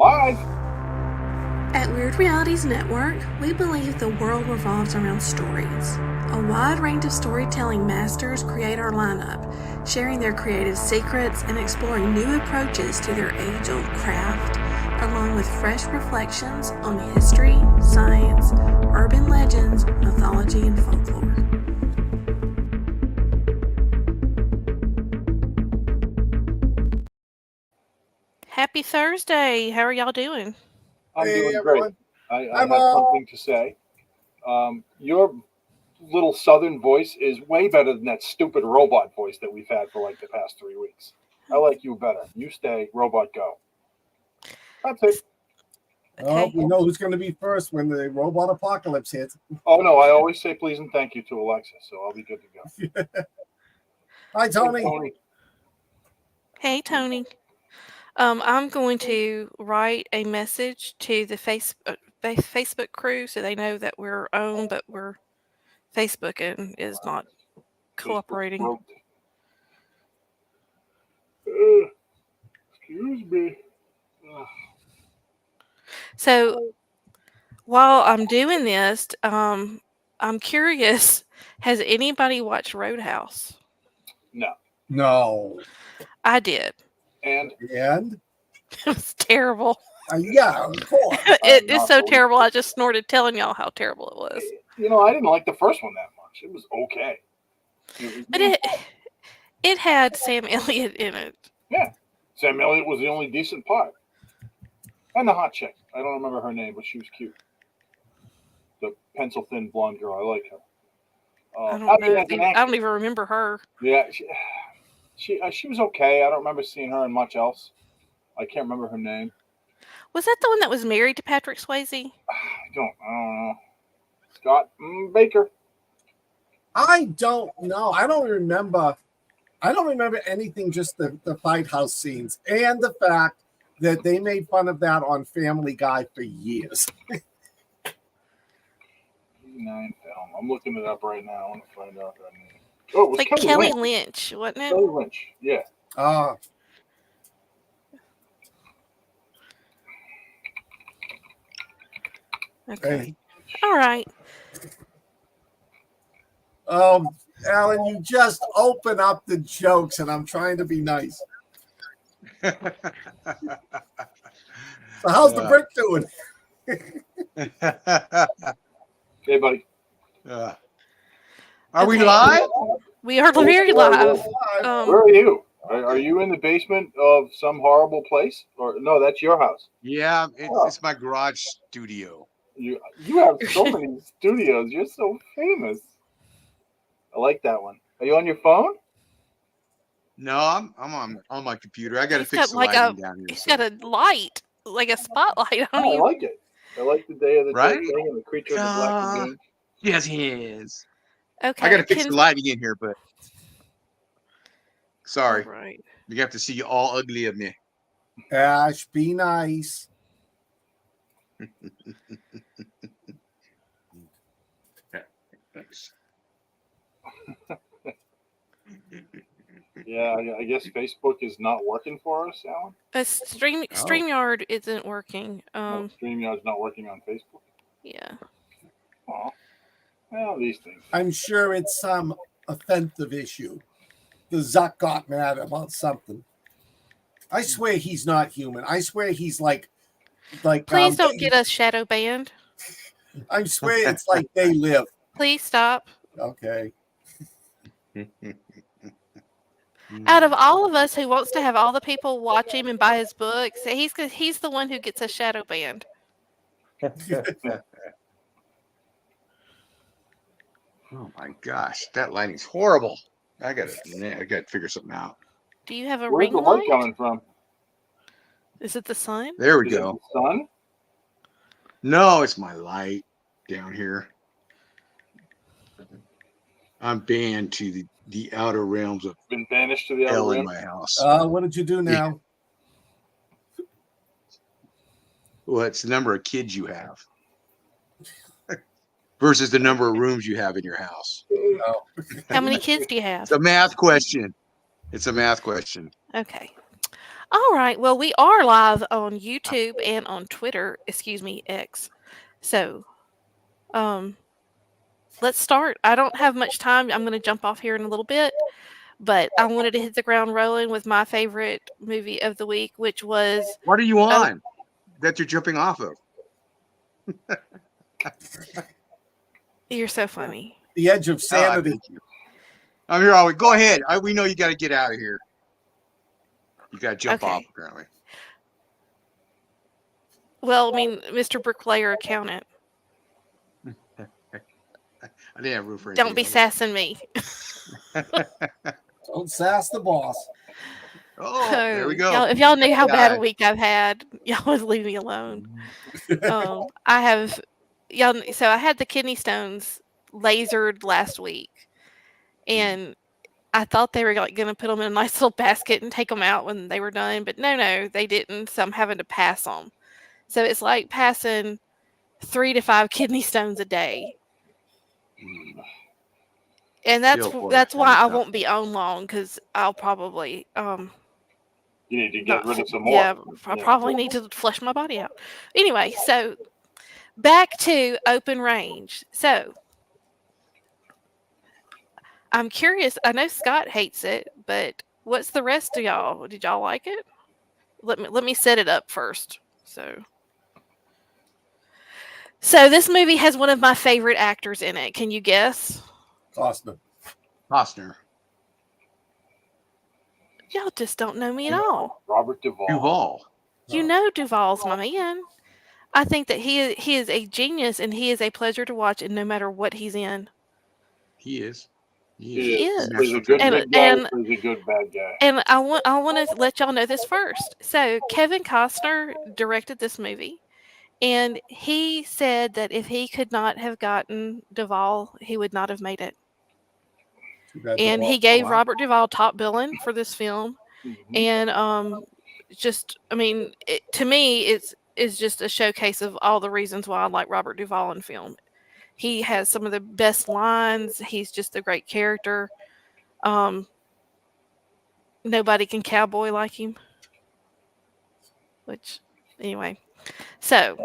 Live! At Wyrd Realities Network, we believe the world revolves around stories. A wide range of storytelling masters create our lineup, sharing their creative secrets and exploring new approaches to their age-old craft, along with fresh reflections on history, science, urban legends, mythology, and folklore. Happy Thursday! How are y'all doing? I'm Hey, doing everyone. great. I Hi, have Mom. something to say. Your little southern voice is way better than that stupid robot voice that we've had for like the past 3 weeks. I like you better. You stay, robot go. That's it. Oh, we know who's going to be first when the robot apocalypse hits. Oh no, I always say please and thank you to Alexa, so I'll be good to go. Hi, Tony. Hey, Tony. Hey, Tony. I'm going to write a message to the Facebook crew so they know that we're on, but we're Facebooking is not cooperating. Excuse me. So while I'm doing this, I'm curious, has anybody watched Roadhouse? No. No. I did. And And? It was terrible. Yeah, of course. It's so terrible. I just snorted telling y'all how terrible it was. You know, I didn't like the first one that much. It was okay. But it had Sam Elliott in it. Yeah. Sam Elliott was the only decent part. And the hot chick. I don't remember her name, but she was cute. The pencil thin blonde girl. I like her. I don't know. I don't even remember her. Yeah, she was okay. I don't remember seeing her in much else. I can't remember her name. Was that the one that was married to Patrick Swayze? I don't know. Scott Baker. I don't know. I don't remember anything, just the fight house scenes and the fact that they made fun of that on Family Guy for years. 89 film. I'm looking it up right now. I want to find out her name. Oh, it was like Kelly Lynch, wasn't it? Kelly Lynch, yeah. Okay. Hey. All right. Alan, you just open up the jokes, and I'm trying to be nice. So how's the brick doing? Hey, buddy. Are we live? We are very live. Where are you? Are you in the basement of some horrible place? Or no, that's your house. Yeah, it's my garage studio. You have so many studios. You're so famous. I like that one. Are you on your phone? No, I'm on my computer. I got to fix the like lighting down here. He's got a light, like a spotlight on you. I like it. I like the Day of the Right? Dead thing and the Creature of the Black Lagoon. Yes, he is. Okay. I got to fix the lighting in here, but sorry. Right. You have to see all ugly of me. Ash, be nice. Thanks. Yeah, I guess Facebook is not working for us, Alan. StreamYard isn't working. StreamYard's not working on Facebook. Yeah. Oh, well, these things. I'm sure it's some offensive issue. The Zuck got mad about something. I swear he's not human. I swear he's like. Please don't get us shadow banned. I swear it's like they live. Please stop. Okay. Out of all of us who wants to have all the people watch him and buy his books, he's the one who gets us shadow banned. Oh my gosh, that lighting's horrible. I gotta figure something out. Do you have a Where's ring the light coming from? Is it the sun? There we Is go. it the sun? No, it's my light down here. I'm banned to the outer realms of Been banished to the outer hell in rim. my house. What did you do now? Well, it's the number of kids you have versus the number of rooms you have in your house. How many kids do you have? It's a math question. Okay. All right. Well, we are live on YouTube and on Twitter. Excuse me, X. So, um, let's start. I don't have much time. I'm going to jump off here in a little bit, but I wanted to hit the ground rolling with my favorite movie of the week, which was. What are you Oh, on that you're jumping off of? you're so funny. The edge of Oh, sanity. thank you. I'm here always. Go ahead. We know you got to get out of here. You got to jump off, Okay. apparently. Well, I mean, Mr. Bricklayer accountant. I didn't have room for anything Don't be else. sassing me. Don't sass the boss. Oh, there we go. Y'all, if y'all knew how bad a Yeah. week I've had, y'all would leave me alone. I have, y'all. So I had the kidney stones lasered last week, and I thought they were like going to put them in a nice little basket and take them out when they were done, but no, they didn't. So I'm having to pass them. So it's like passing 3 to 5 kidney stones a day, and Feel for that's it. why I Tough. won't be on long because I'll probably You need to get not. rid of some more. Yeah, I probably need to flush my body out. Anyway, so back to open range. So I'm curious. I know Scott hates it, but what's the rest of y'all? Did y'all like it? Let me set it up first. So this movie has one of my favorite actors in it. Can you guess? Costner. Y'all just don't know me at all. Robert Duvall. Duvall. You know Duvall's my man. I think that he is a genius and he is a pleasure to watch, and no matter what he's in. He is. He is. He's a good And good guy. He's a good bad guy. And I want to let y'all know this first. So Kevin Costner directed this movie, and he said that if he could not have gotten Duvall, he would not have made it. And he gave Robert Duvall top billing for this film, and just I mean, to me, it's just a showcase of all the reasons why I like Robert Duvall in film. He has some of the best lines. He's just a great character. Nobody can cowboy like him. Which, anyway. So,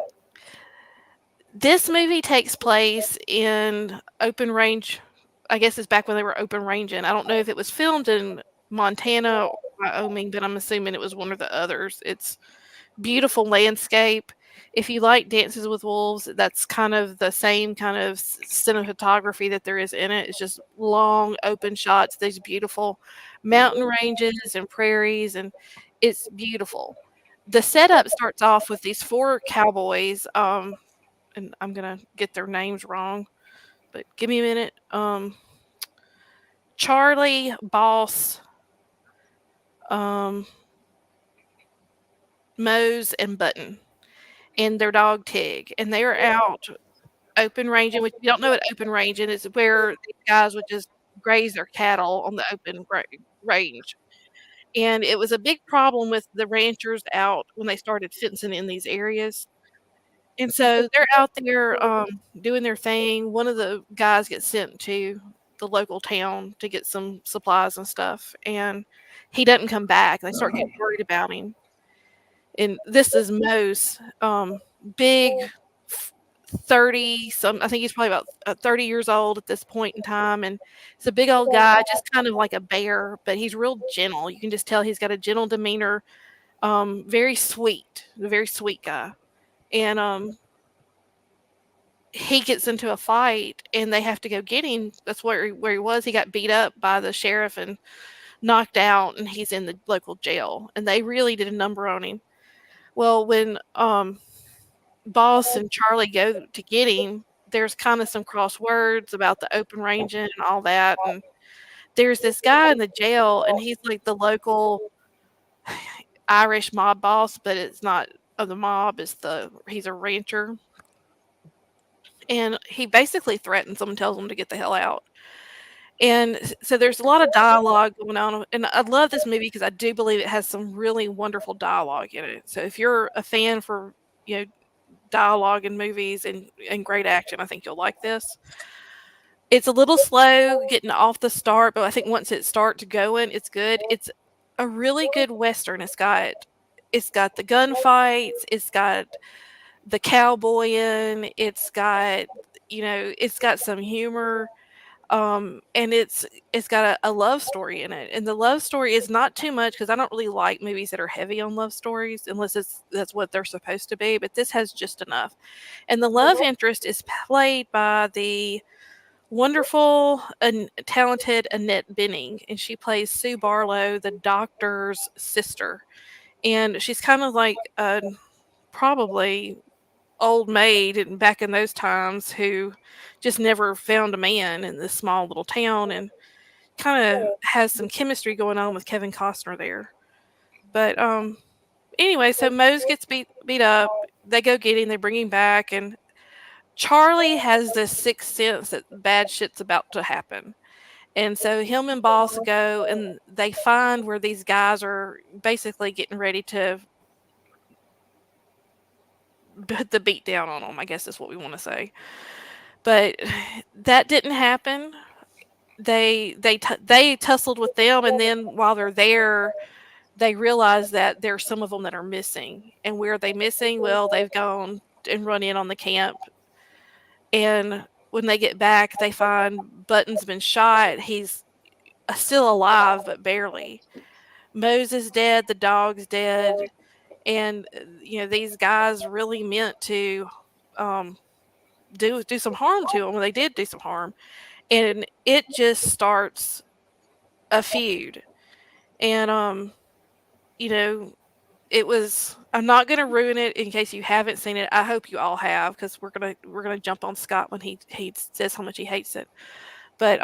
this movie takes place in open range. I guess it's back when they were open ranging. I don't know if it was filmed in Montana or Wyoming, but I'm assuming it was one or the others. It's beautiful landscape. If you like Dances with Wolves, that's kind of the same kind of cinematography that there is in it. It's just long, open shots, these beautiful mountain ranges and prairies, and it's beautiful. The setup starts off with these 4 cowboys, and I'm gonna get their names wrong, but give me a minute. Charlie, Boss, Mose, and Button, and their dog Tig, and they are out open ranging. Which if you don't know what open ranging is, where these guys would just graze their cattle on the open range. And it was a big problem with the ranchers out when they started fencing in these areas. And so they're out there doing their thing. One of the guys gets sent to the local town to get some supplies and stuff, and he doesn't come back. They start getting worried about him. And this is Mose, big 30 some, I think he's probably about 30 years old at this point in time, and he's a big old guy, just kind of like a bear, but he's real gentle. You can just tell he's got a gentle demeanor, very sweet, a very sweet guy. And he gets into a fight and they have to go get him. That's where he was. He got beat up by the sheriff and knocked out, and he's in the local jail, and they really did a number on him. Well, when Boss and Charlie go to get him, there's kind of some cross words about the open ranging and all that. And there's this guy in the jail, and he's like the local Irish mob boss, but it's not of the mob. He's a rancher, and he basically threatens them and tells them to get the hell out. And so there's a lot of dialogue going on, and I love this movie because I do believe it has some really wonderful dialogue in it. So if you're a fan for dialogue in movies and great action, I think you'll like this. It's a little slow getting off the start, but I think once it starts going, it's good. a really good Western. It's got the gunfights, it's got the cowboying, it's got some humor, and it's got a love story in it. And the love story is not too much because I don't really like movies that are heavy on love stories unless that's what they're supposed to be. But this has just enough. And the love interest is played by the wonderful and talented Annette Bening, and she plays Sue Barlow, the doctor's sister. And she's kind of like a probably old maid back in those times who just never found a man in this small little town, and kind of has some chemistry going on with Kevin Costner there. But anyway, so Mose gets beat up. They go get him. They bring him back, and Charlie has this sixth sense that bad shit's about to happen. And so him and Boss go and they find where these guys are basically getting ready to put the beat down on them, I guess is what we want to say. But that didn't happen. They tussled with them, and then while they're there, they realize that there's some of them that are missing. And where are they missing? Well, they've gone and run in on the camp. And when they get back, they find Button's been shot. He's still alive, but barely. Mose is dead. The dog's dead. And these guys really meant to um, do some harm to him. Well, they did do some harm, and it just starts a feud. And you know, it was. I'm not going to ruin it in case you haven't seen it. I hope you all have, because we're gonna jump on Scott when he says how much he hates it. But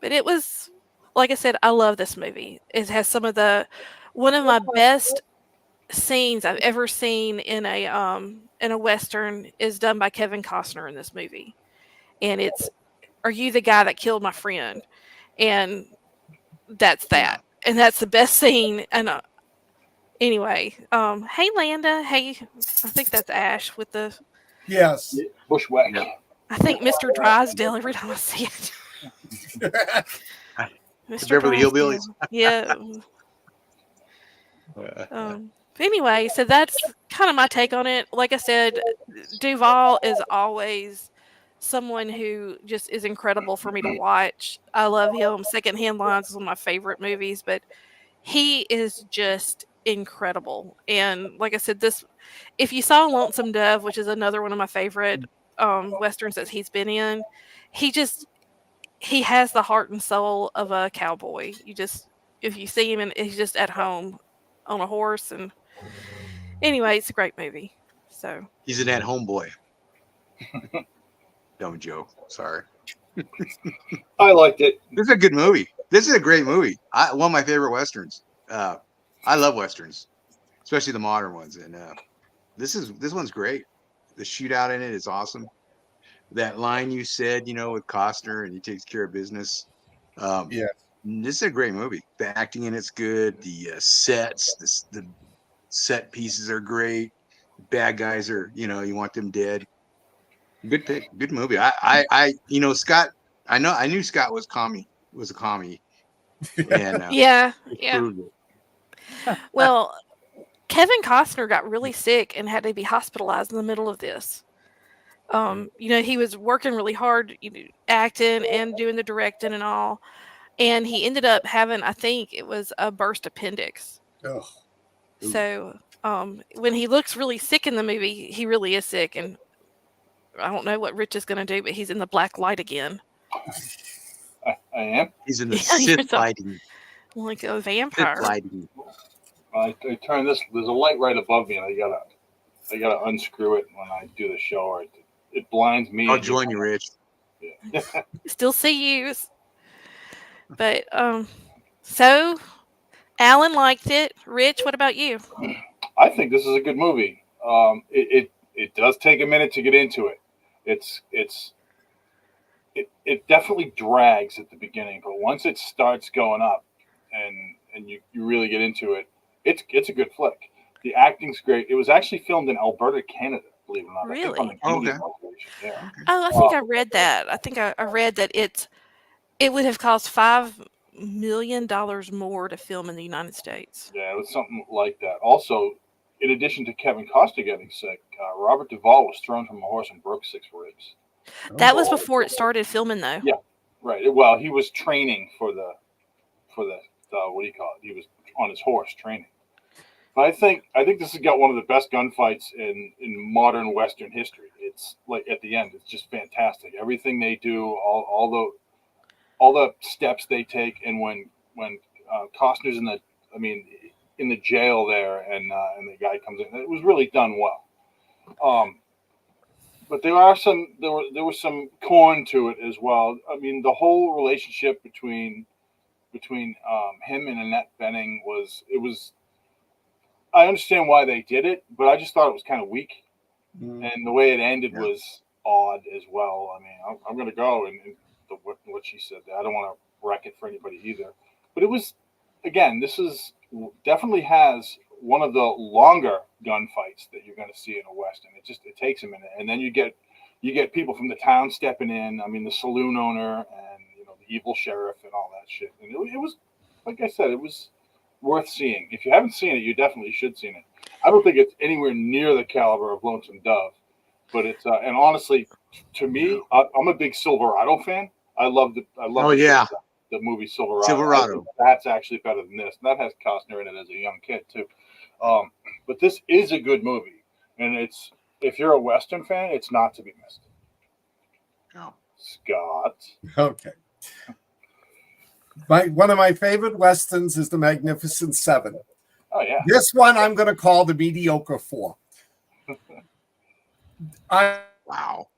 it was, like I said, I love this movie. It has one of my best scenes I've ever seen in a western is done by Kevin Costner in this movie, and it's "Are you the guy that killed my friend?" And that's Yeah. that, and that's the best scene. And anyway, hey Landa, hey, I think that's Ash with the. Yes. Bushwhack. Yeah. I think Mr. Drysdale every time I see it. Mr. Beverly Drysdale. Hillbillies. Yeah. But anyway, so that's kind of my take on it. Like I said, Duval is always someone who just is incredible for me to watch. I love him. Secondhand Lines is one of my favorite movies, but he is just incredible. And like I said, if you saw Lonesome Dove, which is another one of my favorite westerns that he's been in, he has the heart and soul of a cowboy. If you see him and he's just at home on a horse. And anyway, it's a great movie. So He's an at-home boy. Dumb joke. Sorry. I liked it. This is a good movie. This is a great movie. One of my favorite westerns. I love westerns, especially the modern ones. And this one's great. The shootout in it is awesome. That line you said, with Costner, and he takes care of business. Yeah. This is a great movie. The acting in it's good. The sets, the set pieces are great. Bad guys are, you want them dead. Good pick. Good movie. Scott. I knew Scott was a commie, and yeah. proved it. Well, Kevin Costner got really sick and had to be hospitalized in the middle of this. He was working really hard, acting and doing the directing and all, and he ended up having, I think it was a burst appendix. Ugh. So when he looks really sick in the movie, he really is sick, and I don't know what Rich is going to do, but he's in the black light again. I am. He's in the you're Sith lighting. like a Sith vampire. lighting. I turn this. There's a light right above me, and I gotta unscrew it when I do the show, or it blinds me. I'll join you, Rich. Yeah. Still see you. But so Alan liked it. Rich, what about you? I think this is a good movie. It does take a minute to get into it. It definitely drags at the beginning, but once it starts going up and you really get into it, it's a good flick. The acting's great. It was actually filmed in Alberta, Canada, believe it or not. Really? I think on the Canadian population. Yeah. Oh, I think I read that. I think I read that it would have cost $5 million more to film in the United States. Yeah, it was something like that. Also, in addition to Kevin Costner getting sick, Robert Duvall was thrown from a horse and broke 6 ribs. That was before it started filming, though. Yeah, right. Well, he was training for the what do you call it? He was on his horse training. But I think this has got one of the best gunfights in modern Western history. It's like at the end, it's just fantastic. Everything they do, all the steps they take, and when Costner's in the jail there, and the guy comes in, it was really done well. But there was some corn to it as well. I mean, the whole relationship between him and Annette Bening was. I understand why they did it, but I just thought it was kind of weak, and the way it ended was odd as well. I mean, I'm going to go and what she said there. I don't want to wreck it for anybody either, but it was, again, this is definitely has one of the longer gunfights that you're going to see in a western. It takes a minute, and then you get people from the town stepping in. I mean, the saloon owner and the evil sheriff and all that shit. And it was, like I said, it was worth seeing. If you haven't seen it, you definitely should see it. I don't think it's anywhere near the caliber of Lonesome Dove, but it's and honestly, to me, I'm a big Silverado fan. I love the movie Silverado. That's actually better than this. And that has Costner in it as a young kid too. But this is a good movie, and if you're a Western fan, it's not to be missed. Oh. Scott. Okay. One of my favorite Westerns is The Magnificent Seven. Oh, yeah. This one I'm going to call The Mediocre Four. Wow.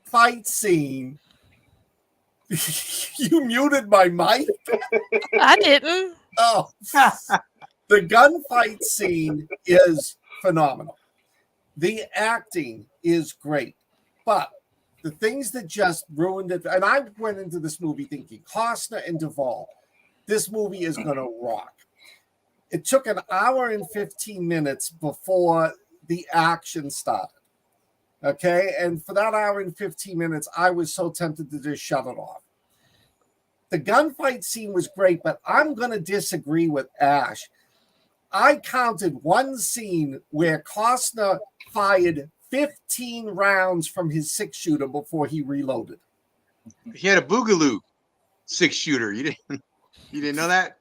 Fight scene. You muted my mic? I didn't. Oh. The gunfight scene is phenomenal. The acting is great. But the things that just ruined it, and I went into this movie thinking Costner and Duvall, this movie is going to rock. It took an hour and 15 minutes before the action started. Okay. And for that hour and 15 minutes, I was so tempted to just shut it off. The gunfight scene was great, but I'm going to disagree with Ash. I counted one scene where Costner fired 15 rounds from his 6-shooter before he reloaded. He had a Boogaloo 6-shooter. You didn't know that?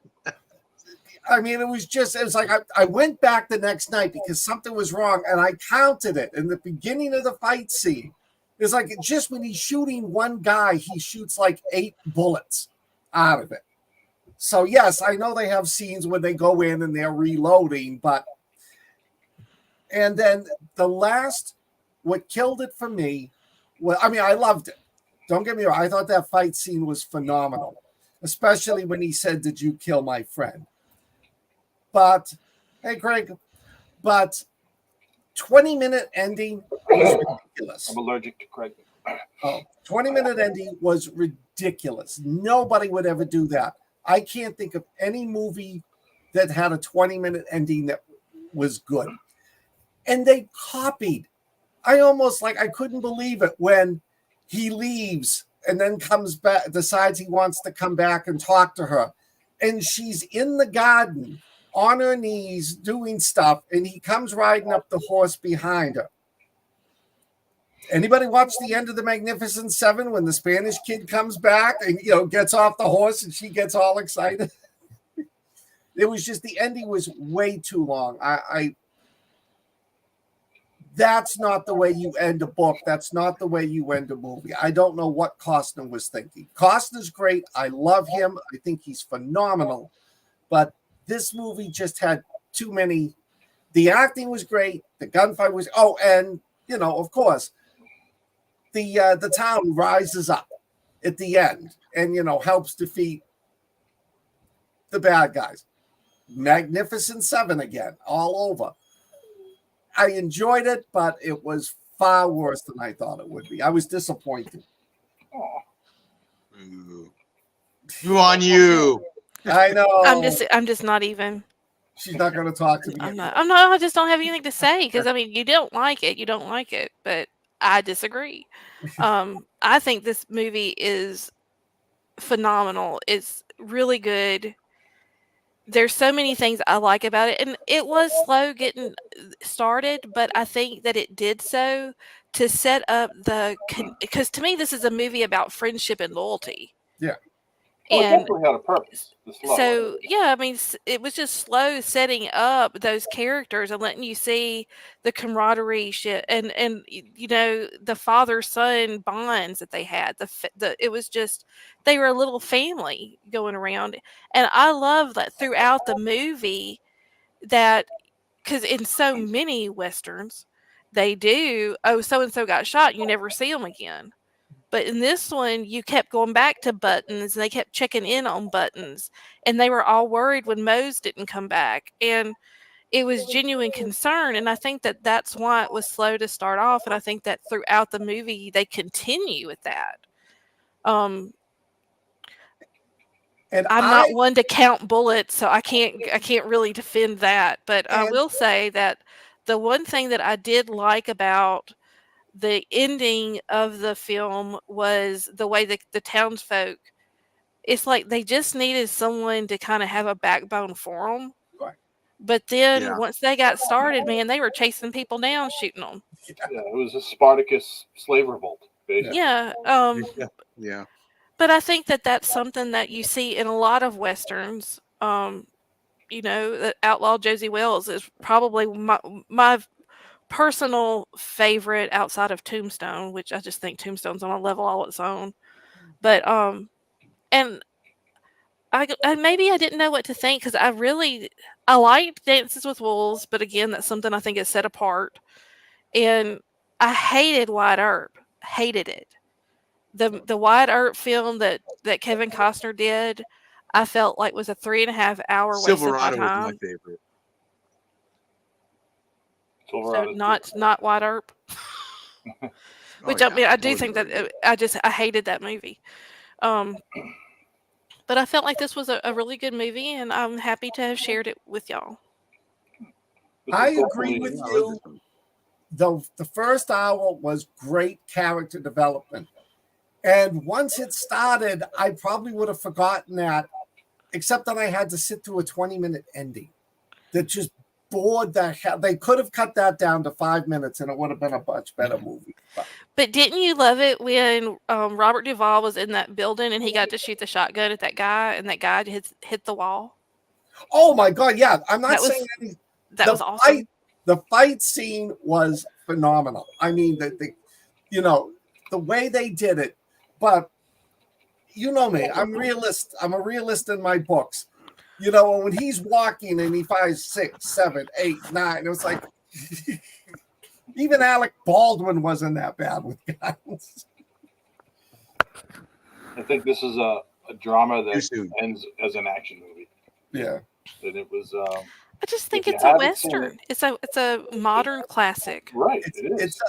I mean, it was like I went back the next night because something was wrong, and I counted it in the beginning of the fight scene. It's like just when he's shooting one guy, he shoots like 8 bullets out of it. So yes, I know they have scenes where they go in and they're reloading, and then what killed it for me, I loved it. Don't get me wrong. I thought that fight scene was phenomenal, especially when he said, "Did you kill my friend?" But, hey, Craig, 20-minute ending was ridiculous. I'm allergic to Craig. 20-minute ending was ridiculous. Nobody would ever do that. I can't think of any movie that had a 20-minute ending that was good. And they copied. I couldn't believe it when he leaves and then comes back, decides he wants to come back and talk to her. And she's in the garden on her knees doing stuff, and he comes riding up the horse behind her. Anybody watch the end of The Magnificent Seven when the Spanish kid comes back and gets off the horse and she gets all excited? It was just, the ending was way too long. That's not the way you end a book. That's not the way you end a movie. I don't know what Costner was thinking. Costner's great. I love him. I think he's phenomenal. But this movie just had too many. The acting was great. The gunfight was, and of course, the town rises up at the end and helps defeat the bad guys. Magnificent Seven again, all over. I enjoyed it, but it was far worse than I thought it would be. I was disappointed. Who on you? I know. I'm just not even. She's not going to talk to me. I'm not. I just don't have anything to say because you don't like it. You don't like it, but I disagree. I think this movie is phenomenal. really good. There's so many things I like about it, and it was slow getting started, but I think that it did so to set up because to me this is a movie about friendship and loyalty. Yeah. Oh, it And definitely had a purpose. The slow. so yeah, I mean it was just slow setting up those characters and letting you see the camaraderie shit and you know the father son bonds that they had. It was just they were a little family going around, and I love that throughout the movie that because in so many westerns they do so and so got shot, you never see them again. But in this one, you kept going back to Buttons, and they kept checking in on Buttons, and they were all worried when Mose didn't come back, and it was genuine concern, and I think that that's why it was slow to start off, and I think that throughout the movie they continue with that. And I'm not one to count bullets, so I can't really defend that, but I will say that the one thing that I did like about the ending of the film was the way that the townsfolk it's like they just needed someone to kind of have a backbone for them. Right. But then Yeah. once they got started, man, they were chasing people down, shooting them. Yeah, it was a Spartacus slave revolt, basically. Yeah. Yeah. But I think that that's something that you see in a lot of westerns. You know, that Outlaw Josie Wells is probably my personal favorite outside of Tombstone, which I just think Tombstone's on a level all its own. But and I maybe I didn't know what to think because I liked Dances with Wolves, but again, that's something I think is set apart. And I hated Wyatt Earp, hated it. The Wyatt Earp film that Kevin Costner did, I felt like was a 3.5 hour waste of my Silverado was my time. favorite. So not Wyatt Earp. Which I mean, I do think that I hated that movie. But I felt like this was a really good movie, and I'm happy to have shared it with y'all. I agree with you. The first hour was great character development. And once it started, I probably would have forgotten that, except that I had to sit through a 20-minute ending that just bored the hell. They could have cut that down to 5 minutes and it would have been a much better movie. But didn't you love it when Robert Duvall was in that building and he got to shoot the shotgun at that guy and that guy hit the wall? Oh my God, yeah. I'm not saying anything. That was awesome. The fight scene was phenomenal. I mean, the way they did it. But you know me, I'm realist. I'm a realist in my books. You know, when he's walking and he fires 6, 7, 8, 9, it was like even Alec Baldwin wasn't that bad with guns. I think this is a drama that ends as an action movie. Yeah. And it was I just think it's a Western. It's a modern classic. Right. It is.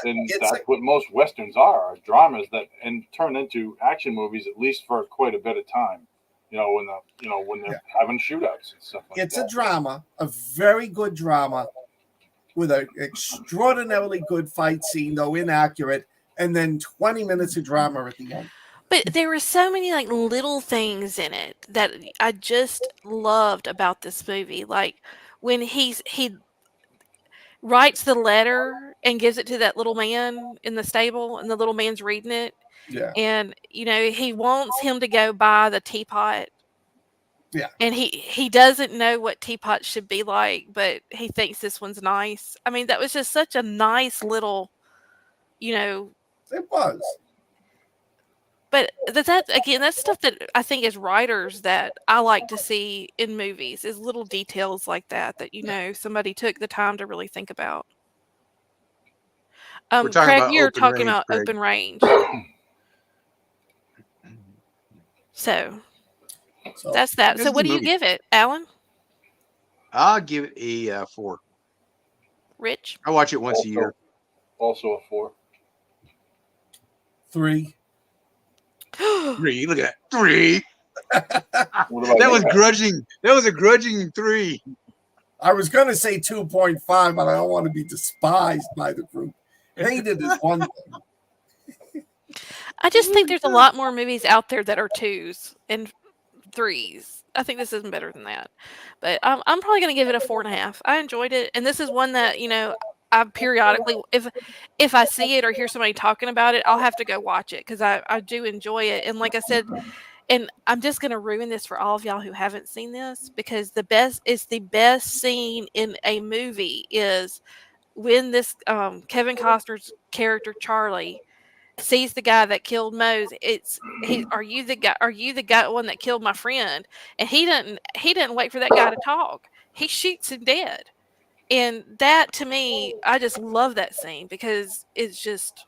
That's what most Westerns are dramas that turn into action movies, at least for quite a bit of time. When they're having shootouts and stuff like that. It's a drama, a very good drama with an extraordinarily good fight scene, though inaccurate, and then 20 minutes of drama at the end. But there were so many like little things in it that I just loved about this movie. Like when he writes the letter and gives it to that little man in the stable, and the little man's reading it. Yeah. And he wants him to go buy the teapot. Yeah. And he doesn't know what teapots should be like, but he thinks this one's nice. I mean, that was just such a nice little, It was. But that's stuff that I think as writers that I like to see in movies is little details like that somebody took the time to really think about. Craig, you're talking about open range. So that's that. So what do you give it, Alan? I'll give it a 4. Rich? I watch it once a year. Also a 4. 3. 3. Look at that. 3. That was grudging. That was a grudging 3. I was going to say 2.5, but I don't want to be despised by the group. Hated is one thing. I just think there's a lot more movies out there that are 2s, and 3s. I think this isn't better than that. But I'm probably going to give it a 4.5. I enjoyed it, and this is one that I periodically, if I see it or hear somebody talking about it, I'll have to go watch it because I do enjoy it. And like I said, and I'm just going to ruin this for all of y'all who haven't seen this because the best scene in a movie is when this Kevin Costner's character Charlie sees the guy that killed Mose. Are you the guy? Are you the guy one that killed my friend? And he didn't wait for that guy to talk. He shoots him dead. And that to me, I just love that scene because it's just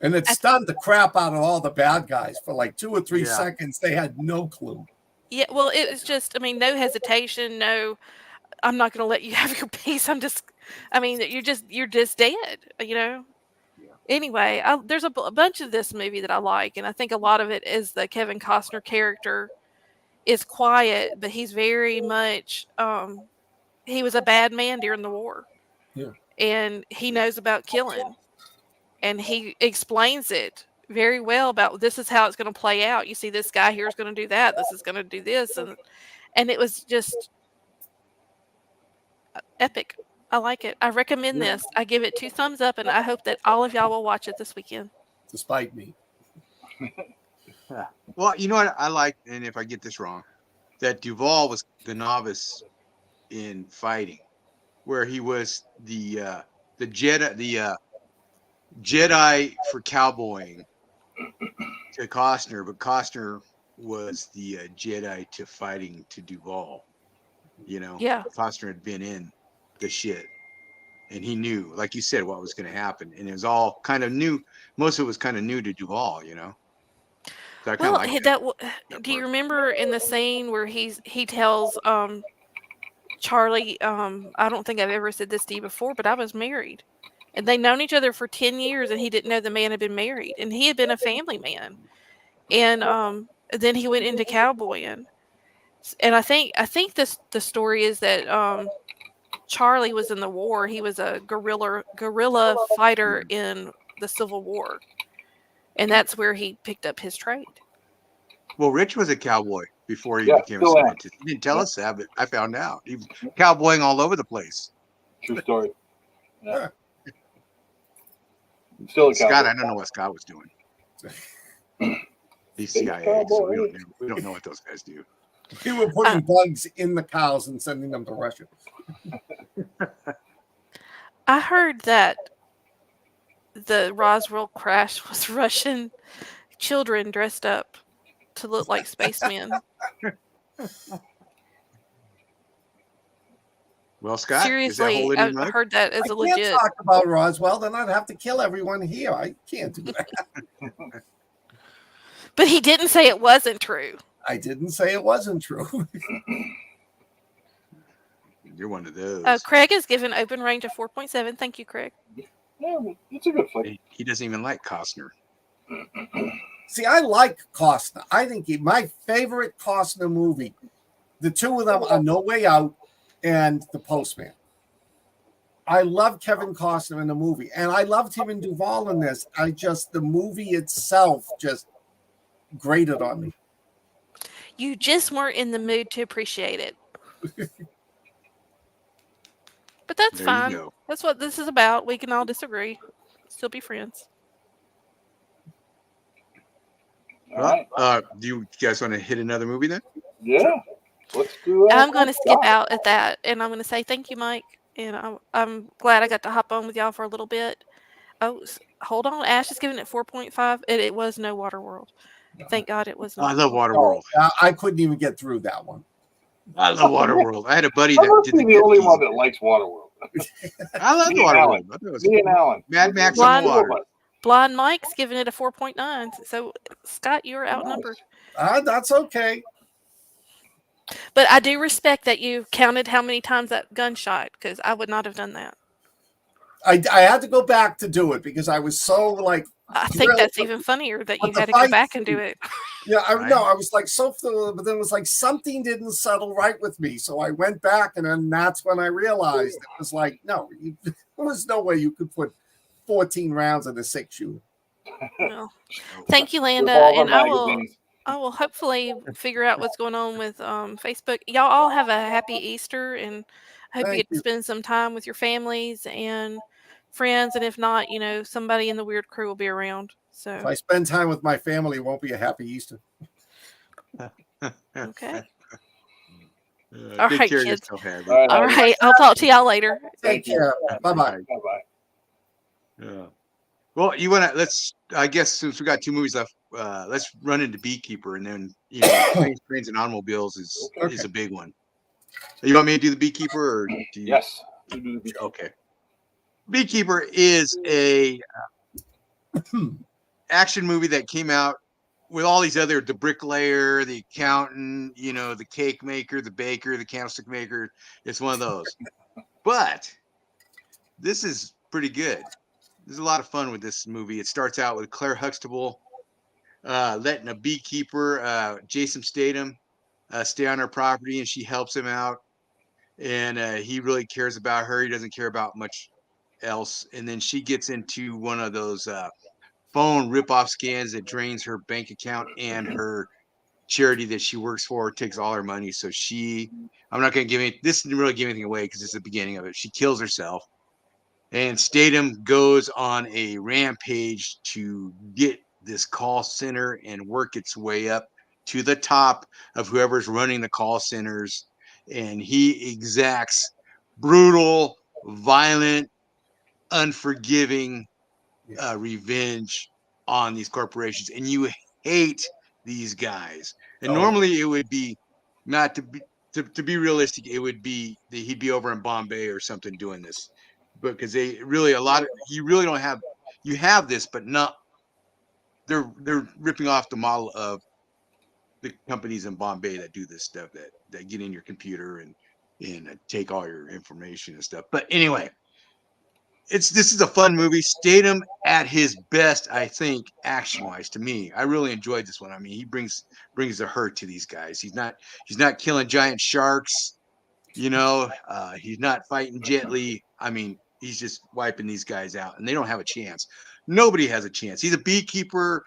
And it stunned the crap out of all the bad guys for like 2 or 3 Yeah. seconds. They had no clue. yeah. Well, it was just no hesitation, no. I'm not going to let you have your piece. You're just dead. Yeah. Anyway, there's a bunch of this movie that I like, and I think a lot of it is the Kevin Costner character is quiet, but he's very much he was a bad man during the war. Yeah. And he knows about killing, and he explains it very well about this is how it's going to play out. You see, this guy here is going to do that. This is going to do this, and it was just epic. I like it. I recommend this. I give it 2 thumbs up, and I hope that all of y'all will watch it this weekend. Despite me. Yeah. Well, you know what I like, and if I get this wrong, that Duvall was the novice in fighting, where he was the Jedi for cowboying to Costner, but Costner was the Jedi to fighting to Duvall. Yeah. Costner had been in the shit, and he knew, like you said, what was going to happen, and it was all kind of new. Most of it was kind of new to Duvall, So I kind Well, of like do you remember in the scene where he tells Charlie, I don't think I've ever said this to you before, but I was married. And they'd known each other for 10 years, and he didn't know the man had been married. And he had been a family man. And then he went into cowboying. And I think the story is that Charlie was in the war. He was a guerrilla fighter in the Civil War. And that's where he picked up his trade. Well, Rich was a cowboy before he Yeah, became a still am. scientist. He didn't tell us that, but I found out. He was cowboying all over the place. True story. Yeah. Still a Scott, cowboy. I don't know what Scott was doing. He's CIA, so we don't know what those guys do. We were putting bugs in the cows and sending them to Russia. I heard that the Roswell crash was Russian children dressed up to look like spacemen. Well, Scott, Seriously, is that I heard that as I a legit. can't talk about Roswell, then I'd have to kill everyone here. I can't do that. But he didn't say it wasn't true. I didn't say it wasn't true. You're one of those. Craig is given open range of 4.7. Thank you, Craig. Yeah, it's a good flick. He doesn't even like Costner. See, I like Costner. I think my favorite Costner movie, the 2 of them are No Way Out and The Postman. I love Kevin Costner in the movie, and I loved him in Duvall in this. The movie itself just grated on me. You just weren't in the mood to appreciate it. But that's There fine. you go. That's what this is about. We can all disagree. Still be friends. All right. Do you guys want to hit another movie then? Yeah. Let's do that. I'm going to skip out at that, and I'm going to say thank you, Mike. And I'm glad I got to hop on with y'all for a little bit. Oh, hold on. Ash is giving it 4.5, and it was No Waterworld. Thank God it was not. I love Waterworld. I couldn't even get through that one. I love Waterworld. I had a buddy I that must did be the only one that likes Waterworld. I love Me and Waterworld. Alan. I thought it was Me and Alan. Mad Max Blind- on water. Blind Mike's giving it a 4.9. So, Scott, you're outnumbered. That's okay. But I do respect that you counted how many times that gun shot, because I would not have done that. I had to go back to do it because I was so like. I think thrilled. that's even funnier that you But the had to go fight back and scene- do it. Yeah, Right. I was like so thrilled, but then it was like something didn't settle right with me. So I went back, and then that's when I realized it was like, no, there was no way you could put 14 rounds in a 6-shooter. Well, thank you, Landa. Revolver And I will. magazines. I will hopefully figure out what's going on with Facebook. Y'all all have a happy Easter, and I hope you Thank get to you. spend some time with your families and friends. And if not, somebody in the weird crew will be around. If So, I spend time with my family, it won't be a happy Easter. okay. All Take right, care of kids. yourself, Hadley. All right, All Heidi. right. I'll talk to y'all later. Take Thank you. care. Bye bye. Bye. Bye-bye. Yeah. Well, you want to I guess since we got 2 movies left, let's run into BeeKeeper, and then planes, trains, and automobiles Okay. is a big one. You want me to do the BeeKeeper, or do you? Yes. You do the beat. Okay. BeeKeeper is a action movie that came out with all these other, the bricklayer, the accountant, the cake maker, the baker, the candlestick maker. It's one of those. But this is pretty good. There's a lot of fun with this movie. It starts out with Claire Huxtable letting a beekeeper, Jason Statham, stay on her property, and she helps him out. And he really cares about her. He doesn't care about much else. And then she gets into one of those phone rip-off scams that drains her bank account and her charity that she works for, takes all her money. So I'm not going to this didn't really give anything away because it's the beginning of it. She kills herself. And Statham goes on a rampage to get this call center and work its way up to the top of whoever's running the call centers. And he exacts brutal, violent, unforgiving revenge on these corporations. And you hate these guys. And normally it would be not to be to be realistic, it would be that he'd be over in Bombay or something doing this. But because they really you really don't have you have this, but not they're ripping off the model of the companies in Bombay that do this stuff that get in your computer and take all your information and stuff. But anyway, this is a fun movie. Statham at his best, I think, action wise. To me, I really enjoyed this one. I mean, he brings the hurt to these guys. He's not killing giant sharks. He's not fighting Jet Li. I mean, he's just wiping these guys out, and they don't have a chance. Nobody has a chance. He's a beekeeper.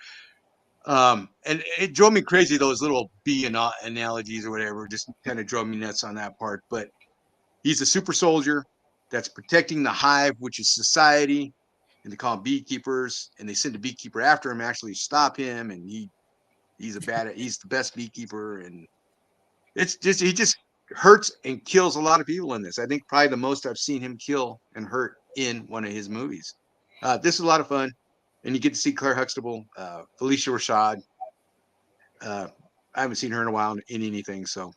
And it drove me crazy, those little bee analogies or whatever, just kind of drove me nuts on that part. But he's a super soldier that's protecting the hive, which is society, and they call them beekeepers, and they send a beekeeper after him, actually stop him, and he's the best beekeeper, and he just hurts and kills a lot of people in this. I think probably the most I've seen him kill and hurt in one of his movies. This is a lot of fun, and you get to see Claire Huxtable, Felicia Rashad. I haven't seen her in a while in anything, so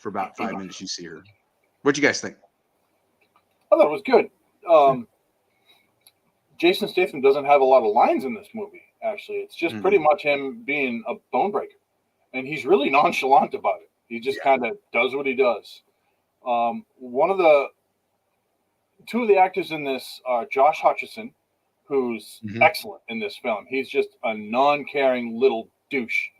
for about 5 minutes you see her. What do you guys think? I thought it was good. Jason Statham doesn't have a lot of lines in this movie, actually. It's just pretty much him being a bone breaker. And he's really nonchalant about it. He just kind of does what he does. Two of the actors in this are Josh Hutcherson, who's excellent in this film. He's just a non-caring little douche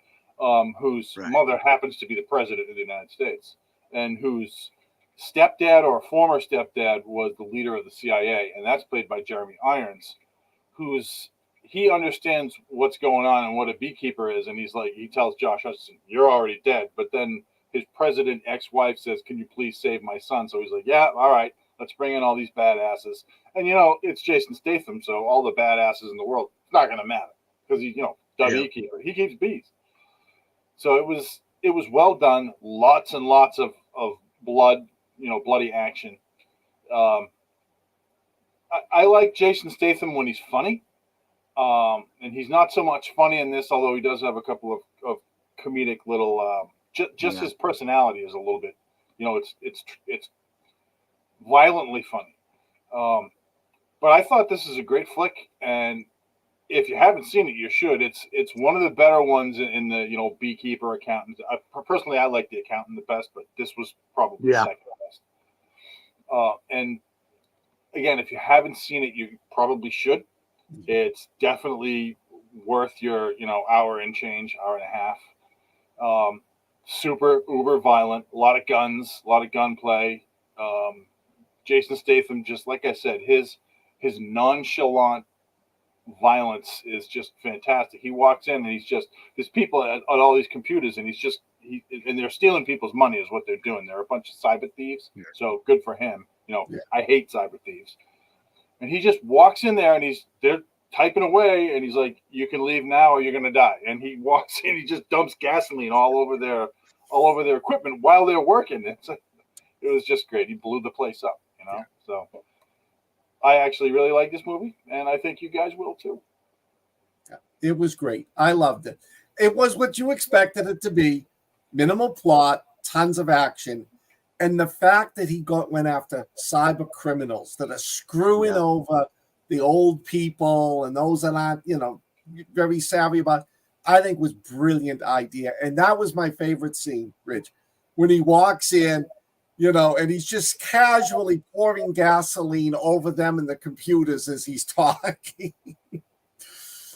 whose mother happens to be the president of the United States and whose stepdad or former stepdad was the leader of the CIA, and that's played by Jeremy Irons, he understands what's going on and what a beekeeper is, and he tells Josh Hutcherson, "You're already dead," but then his president ex-wife says, "Can you please save my son?" So he's like, "Yeah, all right, let's bring in all these badasses." And it's Jason Statham, so all the badasses in the world, it's not going to matter because he's beekeeper. He keeps bees. So it was well done. Lots and lots of blood, bloody action. I like Jason Statham when he's funny, and he's not so much funny in this, although he does have a couple of comedic little. His personality is a little bit, it's violently funny. But I thought this is a great flick, and if you haven't seen it, you should. It's one of the better ones in the beekeeper accountant. Personally, I like the accountant the best, but this was probably second best. And again, if you haven't seen it, you probably should. It's definitely worth your hour and change, hour and a half. Super uber violent, a lot of guns, a lot of gunplay. Jason Statham, just like I said, his nonchalant violence is just fantastic. He walks in and there's people at all these computers, and and they're stealing people's money is what they're doing. They're a bunch of cyber thieves. Yeah. So good for him. Yeah. I hate cyber thieves. And he just walks in there and they're typing away, and he's like, "You can leave now or you're gonna die." And he walks in, he just dumps gasoline all over their equipment while they're working. It was just great. He blew the place up, Yeah. So I actually really like this movie, and I think you guys will too. It was great. I loved it. It was what you expected it to be. Minimal plot, tons of action. And the fact that he went after cyber criminals that are screwing over the old people and those that aren't, very savvy about, I think was brilliant idea. And that was my favorite scene, Rich, when he walks in, and he's just casually pouring gasoline over them and the computers as he's talking.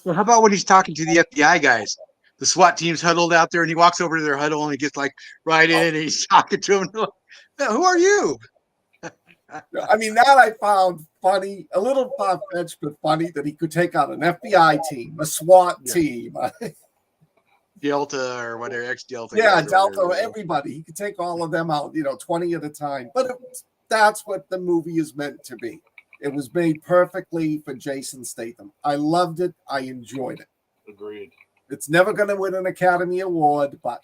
Well, how about when he's talking to the FBI guys? The SWAT team's huddled out there, and he walks over to their huddle and he gets right in and he's talking to them. Who are you? I mean, that I found funny, a little far-fetched, but funny that he could take out an FBI team, a SWAT team. Delta or whatever, ex-Delta. Yeah, Delta, everybody. He could take all of them out, 20 at a time. But that's what the movie is meant to be. It was made perfectly for Jason Statham. I loved it. I enjoyed it. Agreed. It's never going to win an Academy Award, but.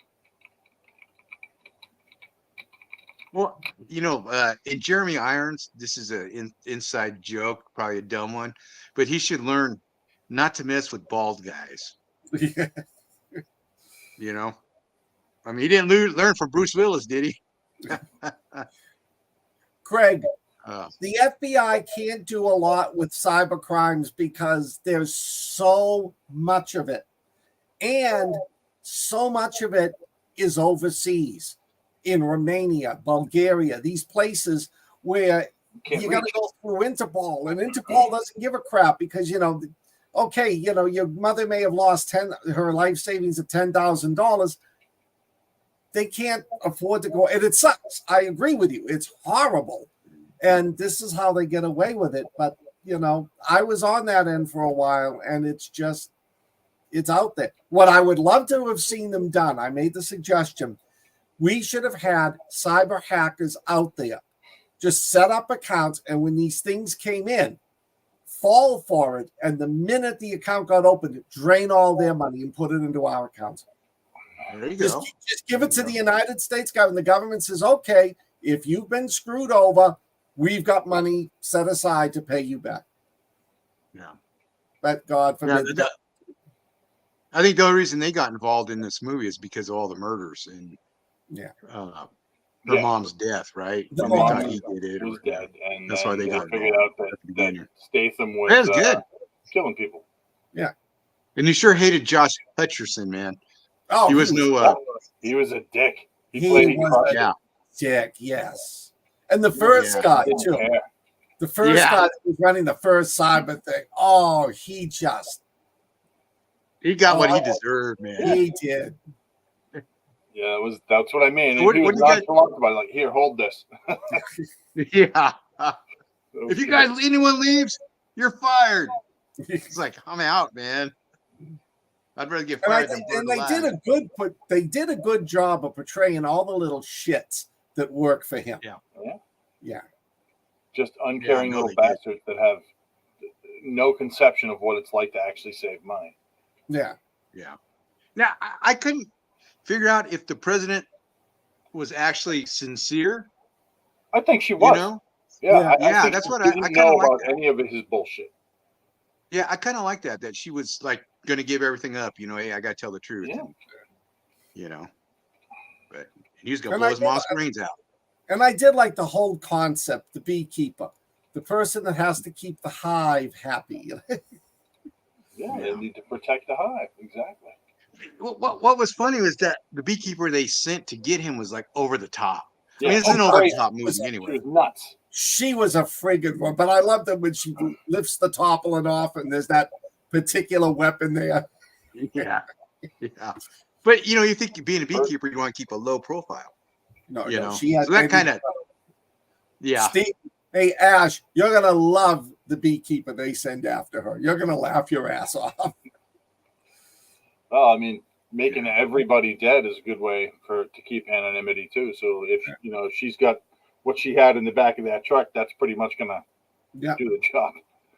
Well, in Jeremy Irons, this is an inside joke, probably a dumb one, but he should learn not to mess with bald guys. Yeah. I mean, he didn't learn from Bruce Willis, did he? Craig, the FBI can't do a lot with cyber crimes because there's so much of it. And so much of it is overseas, in Romania, Bulgaria, these places where you got to go through Interpol, and Interpol doesn't give a crap because, okay, your mother may have lost her life savings of $10,000. They can't afford to go, and it sucks. I agree with you. It's horrible. And this is how they get away with it. But, I was on that end for a while, and it's out there. What I would love to have seen them done, I made the suggestion, we should have had cyber hackers out there just set up accounts, and when these things came in, fall for it, and the minute the account got opened, drain all their money and put it into our accounts. There you go. Just give it to the United States government. The government says, okay, if you've been screwed over, we've got money set aside to pay you back. Yeah. But God forbid. Yeah, I think the only reason they got involved in this movie is because of all the murders and her mom's death, right? The And they mom thought he did it. was dead, and That's why they got figured out that Statham was good. killing people. Yeah. And you sure hated Josh Hutcherson, man. Oh, he was he was a dick. He was a dick, yes. And the first guy, too. The first guy that was running the first cyber thing. Oh, he got what he deserved, man. He did. Yeah, that's what I mean. What he was not talked about it, like, here, hold this. Yeah. If anyone leaves, you're fired. It's like, I'm out, man. I'd rather get fired than burned alive. They did a good job of portraying all the little shits that work for him. Yeah. Just uncaring little bastards that have no conception of what it's like to actually save money. Yeah. Now, I couldn't figure out if the president was actually sincere. I think she was. I think that's what I didn't know about any of his bullshit. Yeah, I kind of like that she was like going to give everything up. Hey, I got to tell the truth. Yeah. But he was going to blow his mom's brains out. And I did like the whole concept, the beekeeper, the person that has to keep the hive happy. They need to protect the hive. Exactly. What was funny was that the beekeeper they sent to get him was like over the top. Yeah. I mean, it's an over the top movie anyway. She was nuts. She was a friggin' one, but I love that when she lifts the tarpaulin off and there's that particular weapon there. Yeah. But you think being a beekeeper, you want to keep a low profile. No, she had so that kind of Hey, Ash, you're going to love the BeeKeeper they send after her. You're going to laugh your ass off. Well, I mean, making everybody dead is a good way to keep anonymity too. So if she's got what she had in the back of that truck, that's pretty much gonna do the job.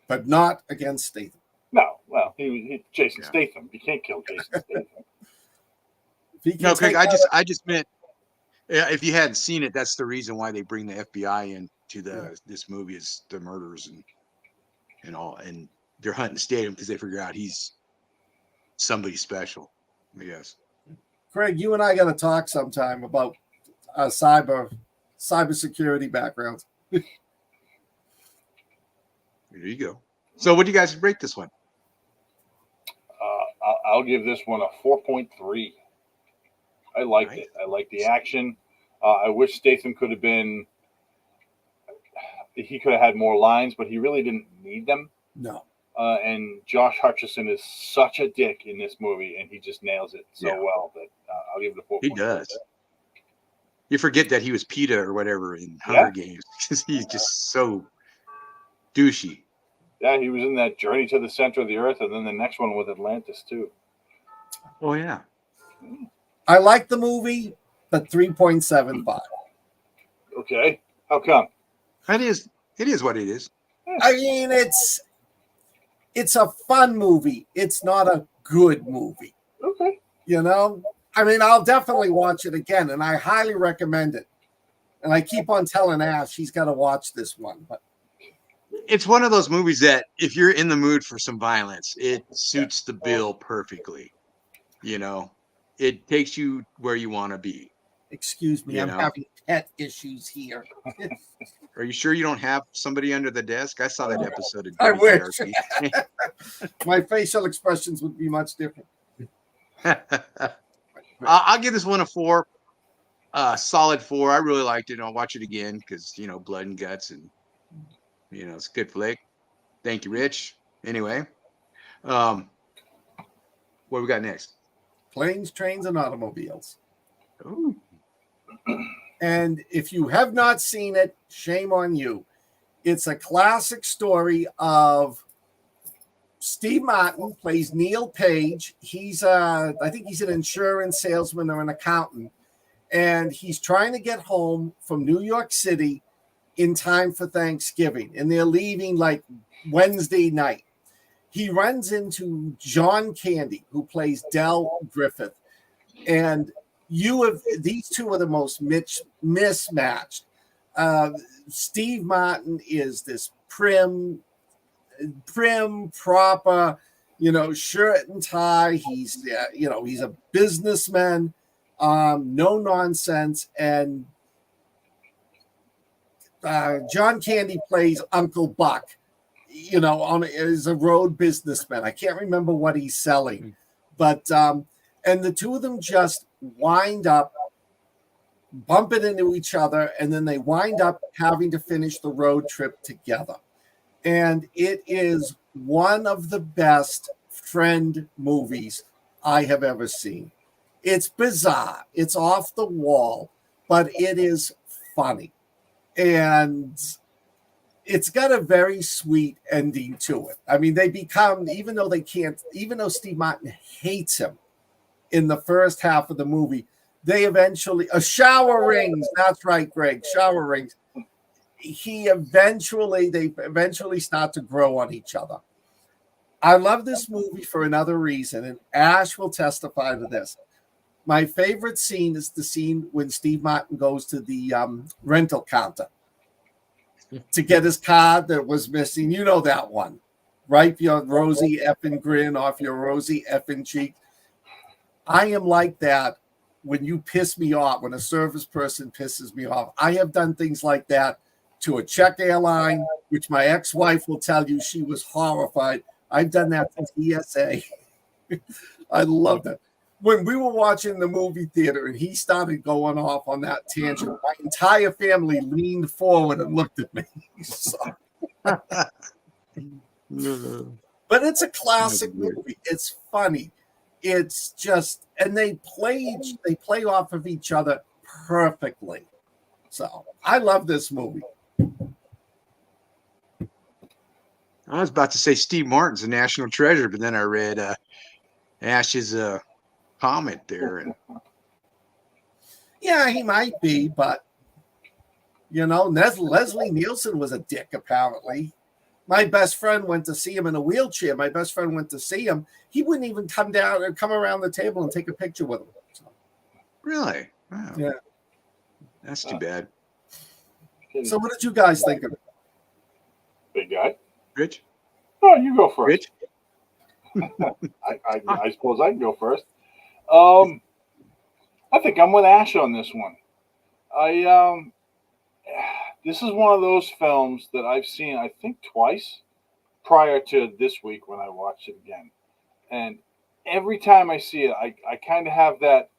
But not against Statham. No, well, he Jason Statham. You can't kill Jason Statham. No, Craig, I just meant if you hadn't seen it, that's the reason why they bring the FBI into this movie is the murders and all, and they're hunting Statham because they figure out he's somebody special. Yes. Craig, you and I got to talk sometime about cybersecurity backgrounds. There you go. So, what do you guys rate this one? I'll give this one a 4.3. I liked it. I liked the action. I wish Statham could have been. He could have had more lines, but he really didn't need them. No. And Josh Hutcherson is such a dick in this movie, and he just nails it so well that I'll give it a 4. He does. You forget that he was PETA or whatever in Hunger Games because he's just so douchey. Yeah, he was in that Journey to the Center of the Earth, and then the next one with Atlantis too. Oh yeah. I like the movie, but 3.75. Okay, how come? It is what it is. I mean, it's a fun movie. It's not a good movie. Okay. I mean, I'll definitely watch it again, and I highly recommend it. And I keep on telling Ash she's got to watch this one. But it's one of those movies that if you're in the mood for some violence, it suits the bill perfectly. It takes you where you want to be. Excuse me, I'm having pet issues here. Are you sure you don't have somebody under the desk? I saw that episode of I wish. My facial expressions would be much different. I'll give this one a 4. Solid 4. I really liked it. I'll watch it again because blood and guts and it's a good flick. Thank you, Rich. Anyway, what we got next? Planes, Trains, and Automobiles. Ooh. And if you have not seen it, shame on you. It's a classic story of Steve Martin plays Neil Page. I think he's an insurance salesman or an accountant. And he's trying to get home from New York City in time for Thanksgiving. And they're leaving like Wednesday night. He runs into John Candy, who plays Del Griffith. And these two are the most mismatched. Steve Martin is this prim, proper, shirt and tie. He's a businessman, no nonsense. And John Candy plays Uncle Buck, is a road businessman. I can't remember what he's selling, but and the two of them just wind up bumping into each other, and then they wind up having to finish the road trip together. And it is one of the best friend movies I have ever seen. It's bizarre, it's off the wall, but it is funny. And it's got a very sweet ending to it. I mean, they become, even though Steve Martin hates him in the first half of the movie, they eventually, shower rings. That's right, Greg, shower rings. They eventually start to grow on each other. I love this movie for another reason, and Ash will testify to this. My favorite scene is the scene when Steve Martin goes to the rental counter to get his card that was missing. You know that one. Wipe your rosy effing grin off your rosy effing cheek. I am like that when you piss me off, when a service person pisses me off. I have done things like that to a Czech airline, which my ex-wife will tell you she was horrified. I've done that to TSA. I love that. When we were watching the movie theater and he started going off on that tangent, my entire family leaned forward and looked at me. But it's a classic movie. It's funny. It's just, and they play off of each other perfectly. So I love this movie. I was about to say Steve Martin's a national treasure, but then I read Ash's comment there, and Yeah, he might be, but Leslie Nielsen was a dick apparently. My best friend went to see him in a wheelchair. My best friend went to see him. He wouldn't even come down and come around the table and take a picture with him. So, really, wow, yeah. that's too bad. So what did you guys think of it? Big guy. Rich, Oh, you go first. Rich, I suppose I can go first. I think I'm with Ash on this one. This is one of those films that I've seen, I think, twice prior to this week when I watched it again. And every time I see it, I kind of have that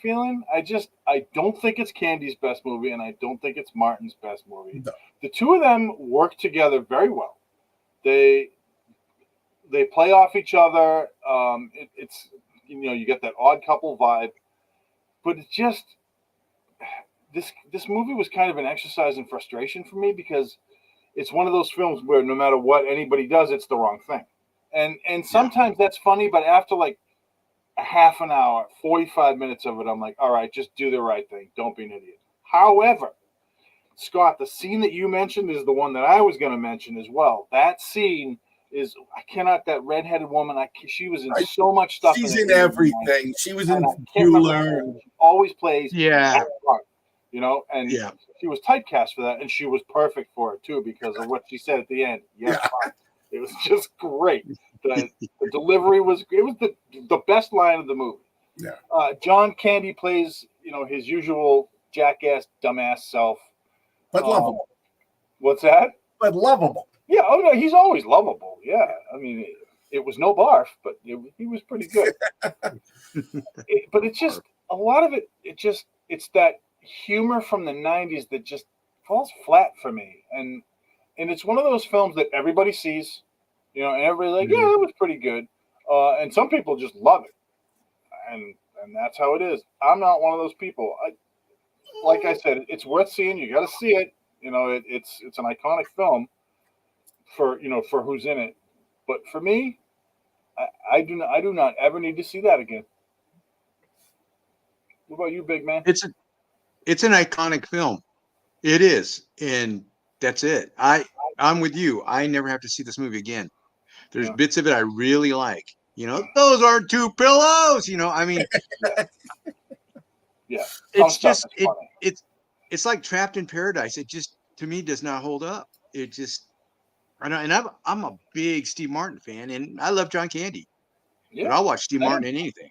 feeling. I don't think it's Candy's best movie, and I don't think it's Martin's best movie. No. The two of them work together very well. They play off each other. It's you get that odd couple vibe, but it's just this movie was kind of an exercise in frustration for me because it's one of those films where no matter what anybody does, it's the wrong thing, and sometimes that's funny, but after like a half an hour, 45 minutes of it, I'm like, all right, just do the right thing. Don't be an idiot. However, Scott, the scene that you mentioned is the one that I was going to mention as well. That scene is that redheaded woman. She was in so much stuff. She's in everything. She was in Bueller. She always plays yeah, and yeah. she was typecast for that, and she was perfect for it too because of what she said at the end. Yes, Yeah. it was just great. The delivery was the best line of the movie. Yeah. John Candy plays his usual jackass dumbass self, But lovable. What's that? But lovable. Yeah. Oh no, he's always lovable. Yeah. I mean, it was no barf, but he was pretty good. But it's just a lot of it. It's that humor from the '90s that just falls flat for me, and it's one of those films that everybody sees, and everybody's like, yeah, that was pretty good, and some people just love it, and that's how it is. I'm not one of those people. Like I said, it's worth seeing. You got to see it. It's an iconic film for who's in it, but for me, I do not ever need to see that again. What about you, big man? It's an iconic film. It is, and that's it. I'm with you. I never have to see this movie again. There's bits of it I really like. Those aren't two pillows. I mean, yeah. It's just it's like Trapped in Paradise. It just to me does not hold up. It just I know, and I'm a big Steve Martin fan, and I love John Candy. Yeah. But I'll watch Steve Martin in anything.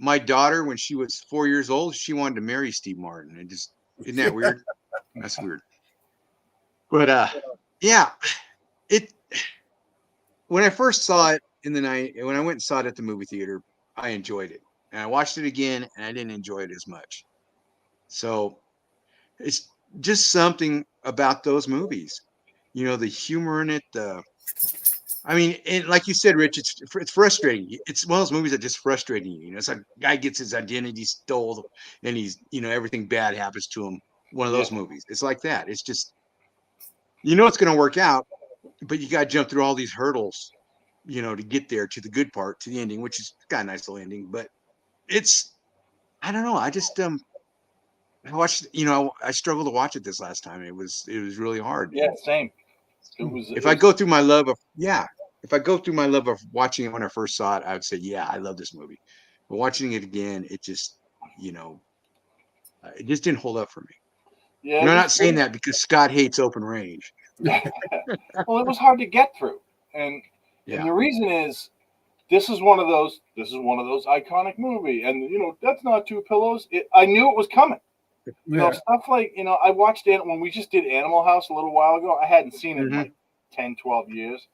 My daughter, when she was 4 years old, she wanted to marry Steve Martin. And just isn't that weird? That's weird. But yeah, it when I first saw it in the night, when I went and saw it at the movie theater, I enjoyed it. And I watched it again, and I didn't enjoy it as much. So it's just something about those movies. The humor in it, and like you said, Rich, it's frustrating. It's one of those movies that just frustrating you. It's like a guy gets his identity stole, and he's everything bad happens to him. One of those movies. It's like that. It's just it's going to work out, but you got to jump through all these hurdles, to get there to the good part, to the ending, which is got a nice little ending. But I don't know. I just I watched. I struggled to watch it this last time. It was really hard. Yeah, same. If I go through my love of watching it when I first saw it, I would say, yeah, I love this movie. But watching it again, it just, it just didn't hold up for me. Yeah, And I'm not saying that because Scott hates open range. Well, it was hard to get through, and the reason is this is one of those iconic movie, and that's not two pillows. I knew it was coming. Stuff like I watched it when we just did Animal House a little while ago. I hadn't seen it in like 10, 12 years.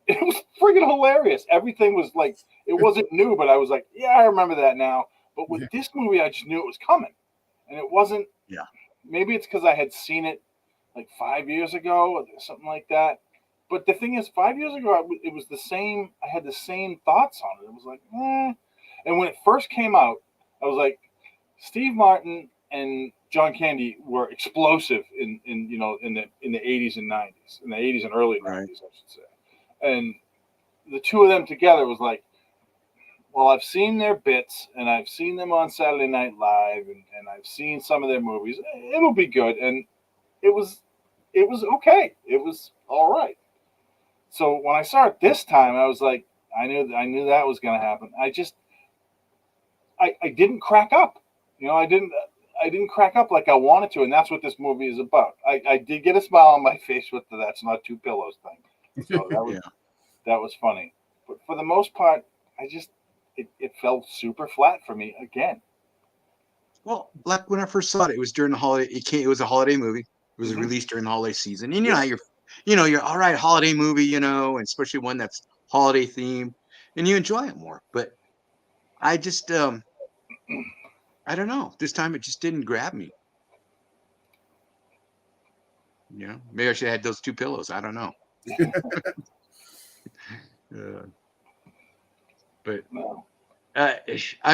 It was friggin' hilarious. Everything was like, it wasn't new, but I was like, yeah, I remember that now. But with this movie, I just knew it was coming, and it wasn't. Yeah. Maybe it's because I had seen it like 5 years ago or something like that. But the thing is, 5 years ago, it was the same. I had the same thoughts on it. It was like, And when it first came out, I was like, Steve Martin and John Candy were explosive in the 80s and 90s, in the 80s and early 90s, Right. I should say. And the two of them together was like, well, I've seen their bits and I've seen them on Saturday Night Live and I've seen some of their movies. It'll be good. And it was okay. It was all right. So when I saw it this time, I was like, I knew that was going to happen. I didn't crack up. I didn't crack up like I wanted to, and that's what this movie is about. I did get a smile on my face with the "that's not two pillows" thing. So that was funny. But for the most part, it felt super flat for me again. Well, like when I first saw it, it was during the holiday. It was a holiday movie. It was Mhm. released during the holiday season, and you're all right, holiday movie, and especially one that's holiday themed, and you enjoy it more. But I just, I don't know. This time it just didn't grab me. Maybe I should have had those two pillows. I don't know. But No. I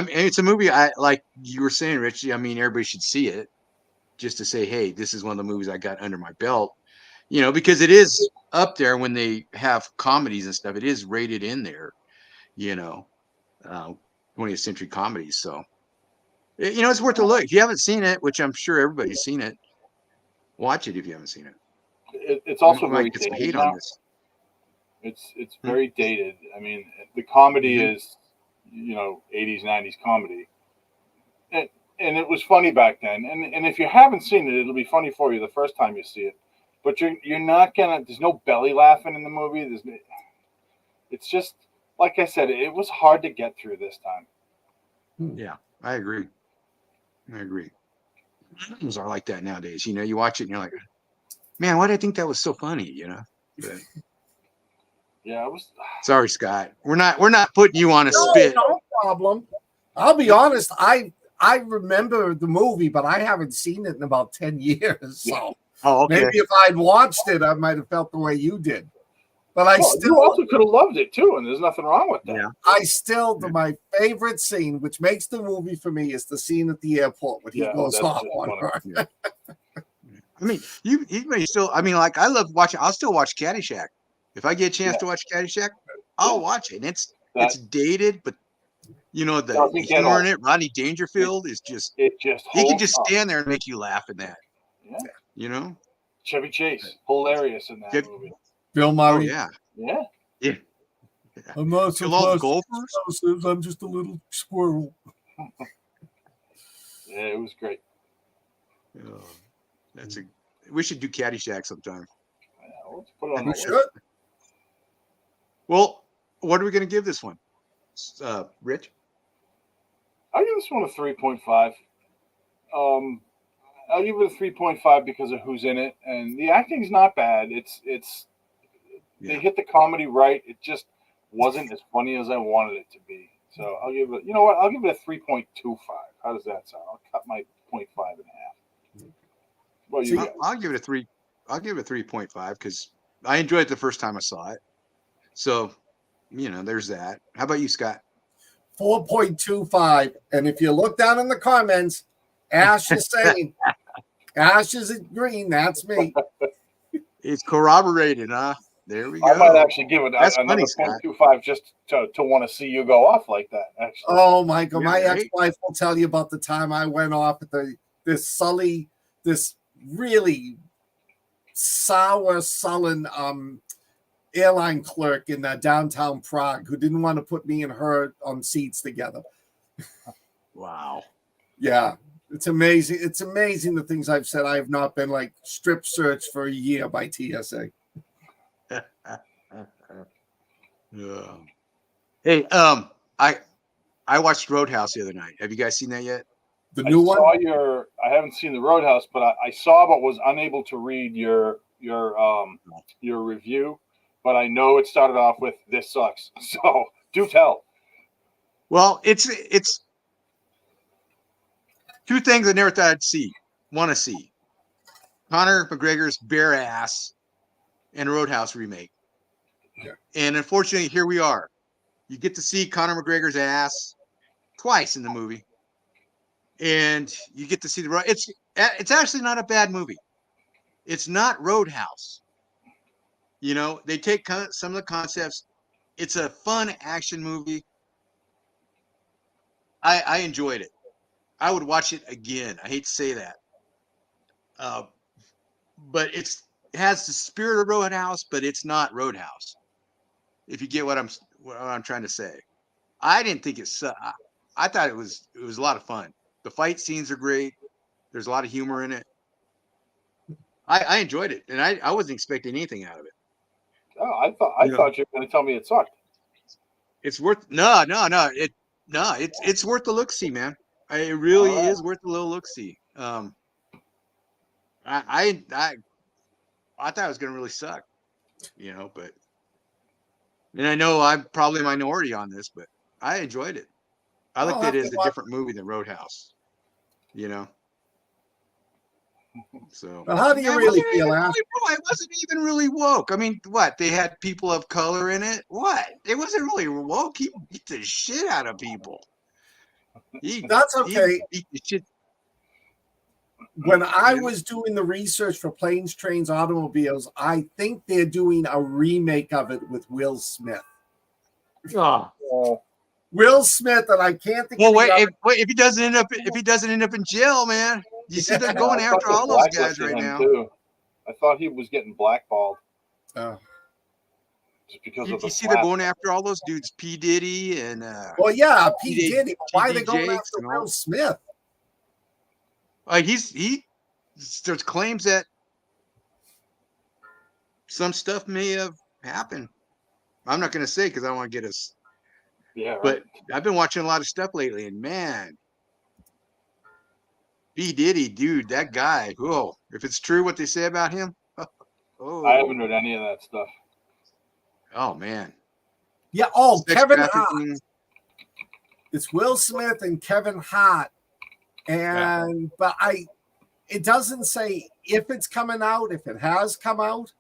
mean, it's a movie like you were saying, Richie. I mean, everybody should see it just to say, hey, this is one of the movies I got under my belt. Because it is up there when they have comedies and stuff. It is rated in there, 20th century comedies. So, it's worth a look. If you haven't seen it, which I'm sure everybody's seen it, watch it if you haven't seen it. It's also We might very get some dated hate now. on this. It's very dated. I mean, the comedy Mhm. is, 80s, 90s comedy. And it was funny back then. And if you haven't seen it, it'll be funny for you the first time you see it. But you're not gonna. There's no belly laughing in the movie. It's just like I said. It was hard to get through this time. Yeah, I agree. Films are like that nowadays. You watch it and you're like, man, why did I think that was so funny? But Yeah, it was. sorry, Scott. We're not putting you on a No, spit. no problem. I'll be honest. I remember the movie, but I haven't seen it in about 10 years. So Oh, okay. maybe if I'd watched it, I might have felt the way you did. But You also could have loved it too, and there's nothing wrong with that. Yeah. My favorite scene, which makes the movie for me, is the scene at the airport when he goes that's off just on funny. her. Yeah. I mean, you may still. I mean, like I love watching. I'll still watch Caddyshack if I get a chance to watch Caddyshack. I'll watch it. And it's dated, but the Doesn't get humor in old. it. Rodney Dangerfield is just. It just He can holds just up. stand there and make you laugh in that. Yeah. Chevy Chase, hilarious in that movie. Bill Oh Murray. yeah. Yeah. I'm not Kill all the gophers. explosives. I'm just a little squirrel. Yeah, it was great. Oh, we should do Caddyshack sometime. Yeah, let's put it on the We list. should. Well, what are we going to give this one, Rich? I'll give this one a 3.5. I'll give it a 3.5 because of who's in it, and the acting's not bad. They hit the comedy right. It just wasn't as funny as I wanted it to be. So I'll give it. You know what? I'll give it a 3.25. How does that sound? I'll cut my 0.5 in half. Well, you guys. I'll give it a 3. I'll give it a 3.5 because I enjoyed it the first time I saw it. So, there's that. How about you, Scott? 4.25. And if you look down in the comments, Ash is saying, Ash is green. That's me. It's corroborated, huh? There we go. I might actually give it That's another funny, 0.25 just to want to see you go off like that. Actually. Oh, Michael, Yeah, my right? ex-wife will tell you about the time I went off at this really sour, sullen airline clerk in downtown Prague who didn't want to put me and her on seats together. Wow. Yeah, it's amazing. It's amazing the things I've said. I have not been like strip searched for a year by TSA. Hey, I watched Roadhouse the other night. Have you guys seen that yet? The new one? I haven't seen the Roadhouse, but I saw but was unable to read your review. But I know it started off with "this sucks," so do tell. Well, it's two things I never thought I'd want to see: Conor McGregor's bare ass and a Roadhouse remake. Yeah. And unfortunately, here we are. You get to see Conor McGregor's ass twice in the movie, and you get to see it's actually not a bad movie. It's not Roadhouse. You know, they take some of the concepts. It's a fun action movie. I enjoyed it. I would watch it again. I hate to say that. Uh, but it has the spirit of Roadhouse, but it's not Roadhouse. If you get what I'm trying to say. I didn't think I thought it was a lot of fun. The fight scenes are great. There's a lot of humor in it. I enjoyed it, and I wasn't expecting anything out of it. Oh, I You know, thought you were going to tell me it sucked. it's worth it's worth the look see, man. It All really right. is worth the little look see. I thought it was gonna really suck, you know, but and I know I'm probably a minority on this, but I enjoyed it. I I'll looked at have it to as a watch. different movie than Roadhouse, you know. So But how do you really feel, Ash? it wasn't even really woke. I mean, what? They had people of color in it. What? It wasn't really woke. He beat the shit out of people. That's He okay. beat the shit. When I You know? was doing the research for Planes, Trains, Automobiles, I think they're doing a remake of it with Will Smith. Oh, Will Smith, and I can't think Well, of the wait. other. If he doesn't end up in jail, man. You see, they're Yeah. going I thought after they all those guys blacklisted right him now. too. I thought he was getting blackballed Oh. just because You, of the you see, they're slap. going after all those dudes, P Diddy and Well, yeah, P. TD Diddy. But why are they going Jakes after and all. Will Smith? There's claims that some stuff may have happened. I'm not going to say because I don't want to get us. Yeah, right. But I've been watching a lot of stuff lately, and man, P Diddy, dude, that guy. Oh, if it's true what they say about him, I oh, haven't heard any of that stuff. oh man, Yeah. Oh, sex Kevin Hart. trafficking. It's Will Smith and Kevin Hart. And but it doesn't say if it's coming out, if it has come out,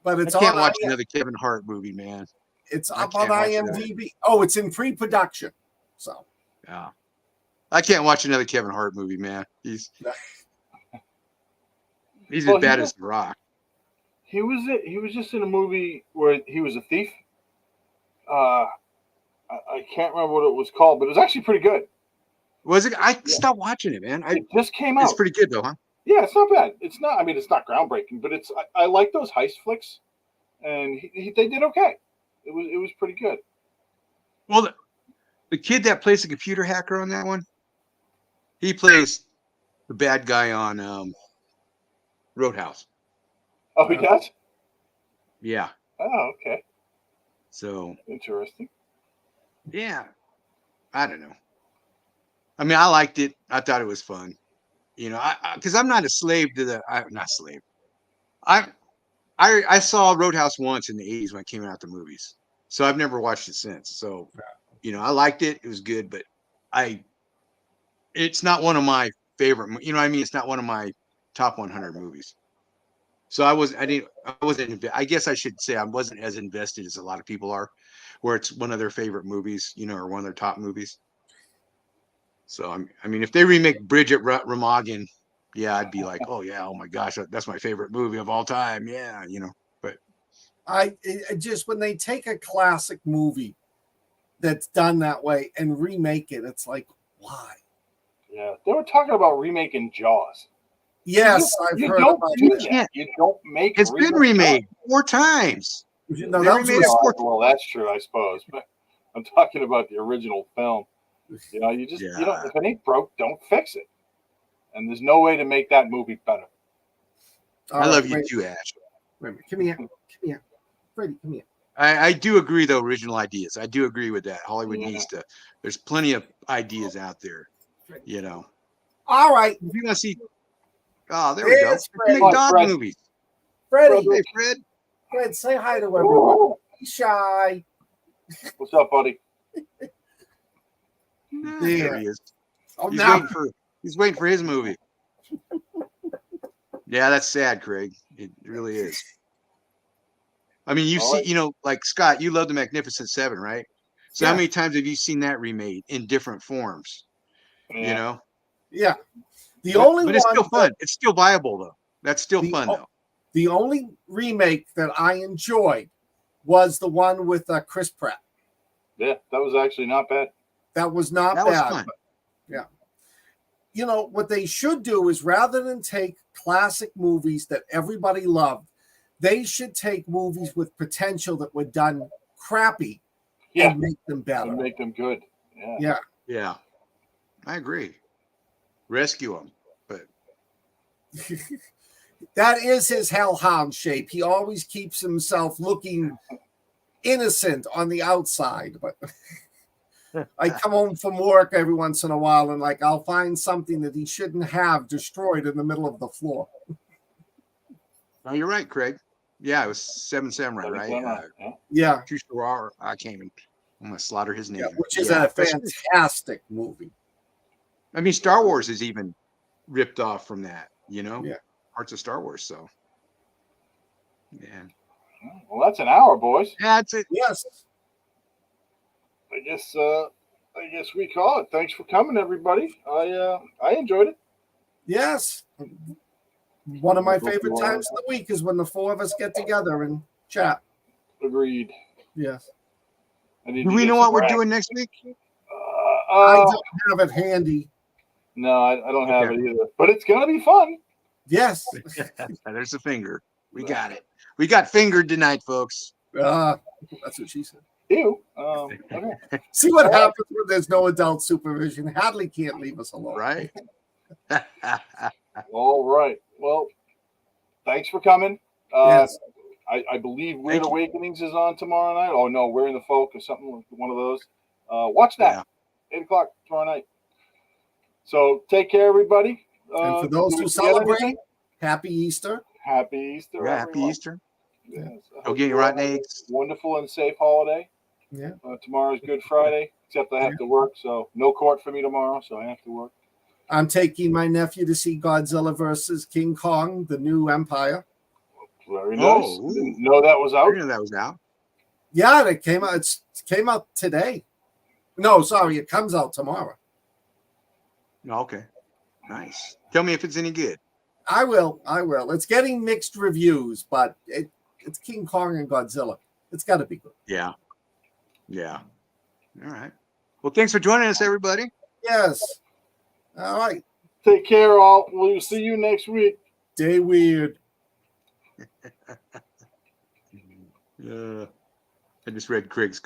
but it's I can't on. watch another Kevin Hart movie, man. It's I up on can't watch another. IMDb. Oh, it's in pre-production. So Yeah, I can't watch another Kevin Hart movie, man. He's as Well, bad as The Rock. he was just in a movie where he was a thief. I can't remember what it was called, but it was actually pretty good. Was it? I stopped watching it, man. It just came It's out. pretty good though, huh? Yeah, it's not bad. It's not. I mean, it's not groundbreaking, but I like those heist flicks, and they did okay. It was pretty good. Well, the kid that plays the computer hacker on that one, he plays the bad guy on Roadhouse. Oh, he does. Yeah. Oh, okay. So Interesting. yeah, I don't know. I mean, I liked it. I thought it was fun. You know, because I'm not a slave to not slave. I saw Roadhouse once in the '80s when it came out the movies, so I've never watched it since. So, you know, I liked it. It was good, but it's not one of my favorite. You know what I mean? It's not one of my top 100 movies. So I wasn't. I guess I should say I wasn't as invested as a lot of people are, where it's one of their favorite movies, you know, or one of their top movies. So I mean, if they remake Bridget Remagen, yeah, I'd be like, oh yeah, oh my gosh, that's my favorite movie of all time. Yeah, you know. But it just when they take a classic movie that's done that way and remake it, it's like, why? Yeah, they were talking about remaking Jaws. Yes, I've heard about that. You don't make. It's been remade 4 times. No, They that was remade it 4 well, that's true, I suppose. But I'm talking about the original film. You know, you don't. If it ain't broke, don't fix it. And there's no way to make that movie better. All I love right, you wait, too, Ash. wait a minute. Come here. Freddie, come here. I do agree, though, original ideas. I do agree with that. Hollywood Yeah. needs to. There's plenty of ideas out there, you know. All right, If you want to see, oh, there we go. There's Make Fred. dog Fred. movies. Freddie, Hey, Fred. Fred, say hi to everyone. Be shy. What's up, buddy? There he is. Oh, He's now waiting for his movie. Yeah, that's sad, Craig. It really is. I mean, you see, you know, like Scott, you love the Magnificent Seven, right? So how many times have you seen that remade in different forms? Yeah. You know? yeah. The only but it's one still fun. It's still viable though. That's still The fun o- though. The only remake that I enjoyed was the one with Chris Pratt. Yeah, that was actually not bad. That was not That was bad. fun. But, yeah. You know, what they should do is rather than take classic movies that everybody loved, they should take movies with potential that were done crappy Yeah, and make them better. and make them good. Yeah. Yeah. Yeah, I agree. Rescue them, but That is his hellhound shape. He always keeps himself looking innocent on the outside, but I come home from work every once in a while and like I'll find something that he shouldn't have destroyed in the middle of the floor. no, you're right, Craig. Yeah, it was Seven Samurai, right? Yeah. Yeah, Tusharar, I can't even. I'm gonna slaughter his name. yeah, which is Yeah, a fantastic movie. I mean, Star Wars is even ripped off from that. You know, Yeah. parts of Star Wars. So, yeah, Well, that's an hour, boys. yeah, that's it. Yes. I guess we call it. Thanks for coming, everybody. I enjoyed it. Yes. One of my Go favorite for times of the week is when the four of us get together and chat. Agreed. Yes. I need Do to we get know some what we're rag. doing next week? I don't have it handy. No, I don't have Okay. it either. But it's gonna be fun. Yes. There's a finger. We got it. We got fingered tonight, folks. That's what she said. Ew. Okay. See what happens when there's no adult supervision. Hadley can't leave us alone. Right? All right. Well, thanks for coming. Yes. I believe Weird Thank you. Awakenings is on tomorrow night. Oh no, We're in the Folk or something, one of those. Watch that. 8 o'clock tomorrow night. So take care, everybody. And for those did who we forget celebrate, anything? happy Easter. Happy Easter. Yeah, happy everyone. Easter. Yes. I Go hope get you your all rotten have a eggs. wonderful and safe holiday. Yeah. Tomorrow's Good Friday, except I have to work, so no court for me tomorrow, so I have to work. I'm taking my nephew to see Godzilla versus King Kong, the new Empire. Very nice. Oh, Didn't know that was I out. didn't know that was out. Yeah, it came out. It came out today. No, sorry, it comes out tomorrow. Oh, okay. Nice. Tell me if it's any good. I will. It's getting mixed reviews, but it's King Kong and Godzilla. It's got to be good. Yeah. Yeah. All right. Well, thanks for joining us, everybody. Yes. All right. Take care, all. We'll see you next week. Stay weird. I just read Craig's